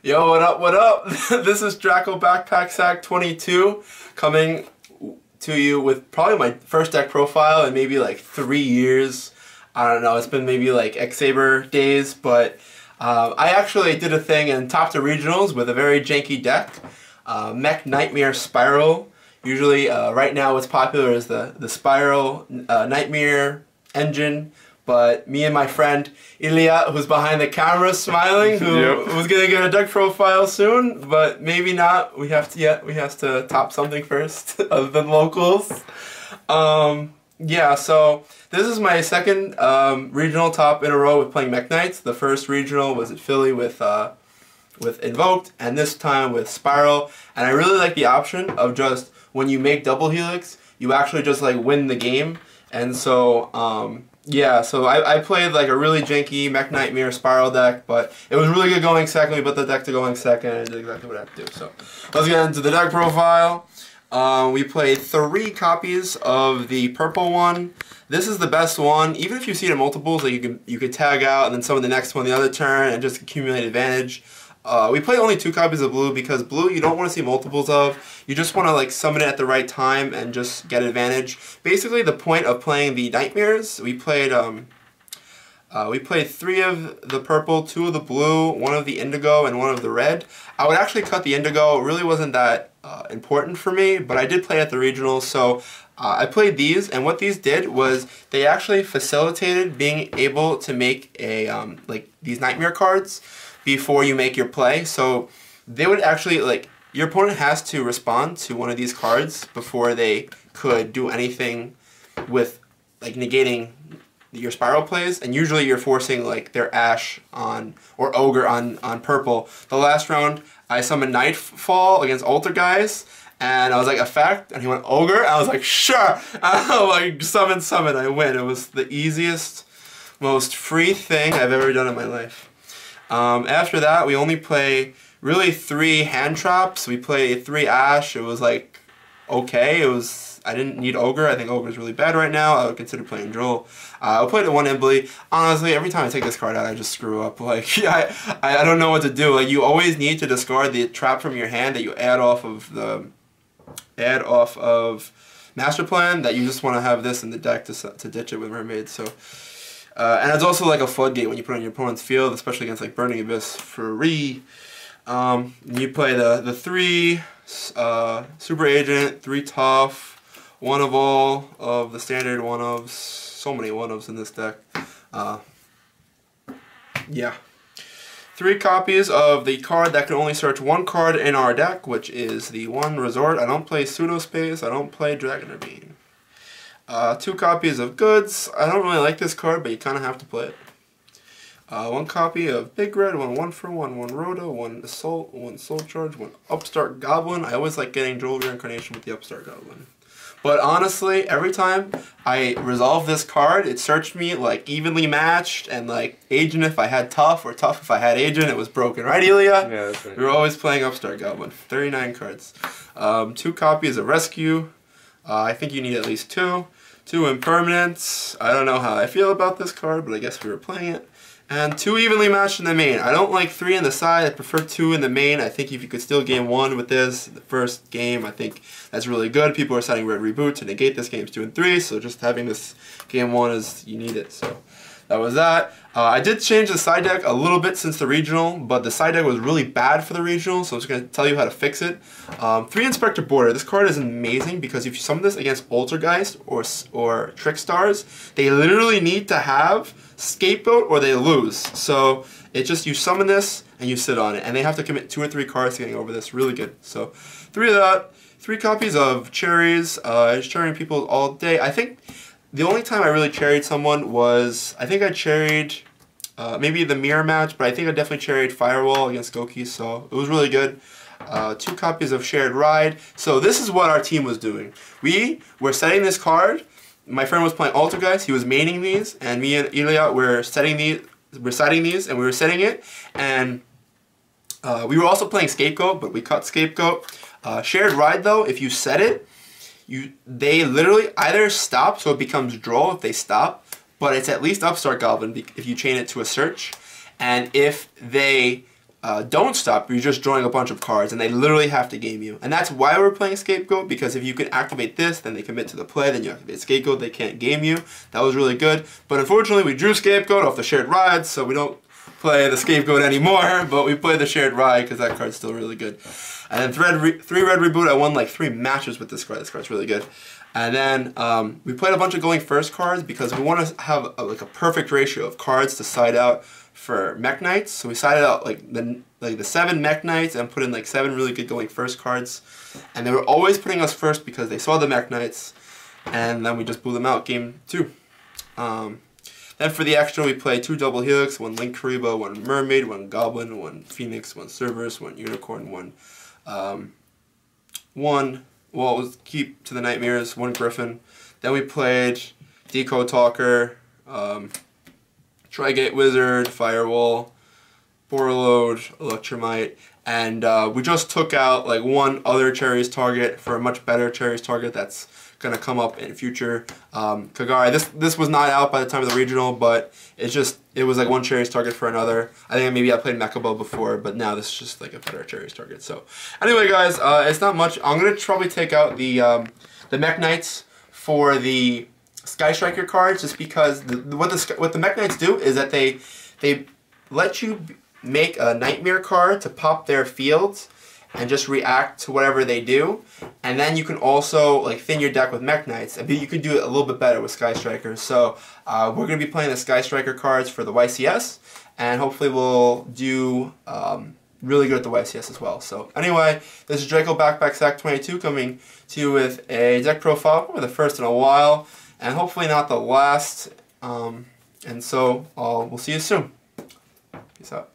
Yo, what up, what up? This is Draco Backpack Sack 22 coming to you with probably my first deck profile in maybe like 3 years. I don't know, it's been maybe like X-Saber days, but I actually did a thing and topped the regionals with a very janky deck. Mekk-Knightmare Spyral. Usually, right now what's popular is the Spyral Nightmare engine. But me and my friend Elias, who's behind the camera smiling, who was gonna get a deck profile soon, but maybe not. We have to top something first, other than locals. Yeah, so this is my second regional top in a row with playing Mekk-Knights. The first regional was at Philly with Invoked, and this time with Spyral. And I really like the option of just when you make double helix, you actually just like win the game. And so yeah, so I played like a really janky Mekk-Knightmare Spyral deck, but it was really good going second. We put the deck to going second, and I did exactly what I had to do. So let's get into the deck profile. We played 3 copies of the purple one. This is the best one. Even if you see it in multiples, like you could tag out and then some of the next one the other turn and just accumulate advantage. We played only 2 copies of blue because blue you don't want to see multiples of. You just want to like summon it at the right time and just get advantage. Basically, the point of playing the nightmares, we played 3 of the purple, 2 of the blue, 1 of the indigo, and 1 of the red. I would actually cut the indigo. It really wasn't that important for me, but I did play at the regionals, so I played these, and what these did was they actually facilitated being able to make a like these nightmare cards before you make your play. So they would actually, like, your opponent has to respond to one of these cards before they could do anything with like negating your Spyral plays, and usually you're forcing like their Ash on or Ogre on purple. The last round I summoned Nightfall against Altergeist, and I was like, effect, and he went Ogre, and I was like, sure, I'm like, summon, I win. It was the easiest, most free thing I've ever done in my life. After that, we only play really 3 hand traps. We played 3 Ash. It was like okay. I didn't need Ogre. I think Ogre is really bad right now. I would consider playing Droll. I played one Imbly. Honestly, every time I take this card out, I just screw up. Like, I don't know what to do. Like, you always need to discard the trap from your hand that you add off of Master Plan. That you just want to have this in the deck to ditch it with Mermaid. So. And it's also like a floodgate when you put it on your opponent's field, especially against like Burning Abyss free. You play the 3 Super Agent, 3 Tough, 1 of all of the standard 1-ofs. So many 1-ofs in this deck. Yeah. 3 copies of the card that can only search 1 card in our deck, which is the 1 Resort. I don't play Pseudo-Space, I don't play Dragon Ravine. 2 copies of Goods. I don't really like this card, but you kind of have to play it. 1 copy of Big Red, 1/1/1, 1 Rhoda, 1 Assault, 1 Soul Charge, 1 Upstart Goblin. I always like getting Droll Reincarnation with the Upstart Goblin. But honestly, every time I resolve this card, it searched me like evenly matched, and like Agent if I had Tough, or Tough if I had Agent, it was broken. Right, Elias? Yeah, that's right. We were always playing Upstart Goblin. 39 cards. 2 copies of Rescue. I think you need at least 2. 2 Impermanents. I don't know how I feel about this card, but I guess we were playing it. And 2 evenly matched in the main. I don't like 3 in the side. I prefer 2 in the main. I think if you could still game 1 with this, the first game, I think that's really good. People are setting Red Reboot to negate this games 2 and 3, so just having this game 1 is, you need it. So that was that. I did change the side deck a little bit since the regional, but the side deck was really bad for the regional, so I'm just going to tell you how to fix it. 3 Inspector Border. This card is amazing because if you summon this against Altergeist or Trickstars, they literally need to have Scapegoat or they lose. So it's just you summon this and you sit on it, and they have to commit 2 or 3 cards to getting over this. Really good. So 3 of that. 3 copies of Cherries. Just cherrying people all day. I think the only time I really cherried someone was, I think I cherried maybe the mirror match, but I think I definitely cherried Firewall against Goki, so it was really good. 2 copies of Shared Ride. So this is what our team was doing. We were setting this card. My friend was playing Altergeist, he was maining these, and me and Elias were setting these, and we were setting it, and we were also playing Scapegoat, but we cut Scapegoat. Shared Ride though, if you set it, they literally either stop, so it becomes Droll if they stop, but it's at least Upstart Goblin if you chain it to a search, and if they don't stop, you're just drawing a bunch of cards, and they literally have to game you. And that's why we're playing Scapegoat, because if you can activate this, then they commit to the play, then you activate Scapegoat, they can't game you. That was really good. But unfortunately, we drew Scapegoat off the shared ride, so we don't play the Scapegoat anymore, but we play the shared ride because that card's still really good. And then 3 red reboot, I won like 3 matches with this card. This card's really good. And then we played a bunch of going first cards because we want to have like a perfect ratio of cards to side out for Mech Knights. So we sided out like the 7 Mech Knights and put in like 7 really good going first cards. And they were always putting us first because they saw the Mech Knights, and then we just blew them out game 2. Then for the extra, we played 2 double helix, 1 Link Karibo, 1 Mermaid, 1 Goblin, 1 Phoenix, 1 Cerberus, 1 Unicorn, 1 well, let's keep to the Nightmares, 1 Griffin. Then we played Decode Talker, Trigate Wizard, Firewall, Borload, Electromite, and we just took out like 1 other Cherries target for a much better Cherries target that's gonna come up in future. Kagari, this was not out by the time of the regional, but it was like 1 Cherries target for another. I think maybe I played Mekabo before, but now this is just like a better Cherries target. So anyway, guys, it's not much. I'm gonna probably take out the Mech Knights for the Sky Striker cards, just because what the Mech Knights do is that they let you make a Nightmare card to pop their fields and just react to whatever they do, and then you can also like thin your deck with Mech Knights, but you could do it a little bit better with Sky Strikers. So we're going to be playing the Sky Striker cards for the YCS, and hopefully we'll do really good at the YCS as well. So anyway, this is Draco Backpack Sack 22 coming to you with a deck profile, probably the first in a while, and hopefully not the last. And so we'll see you soon. Peace out.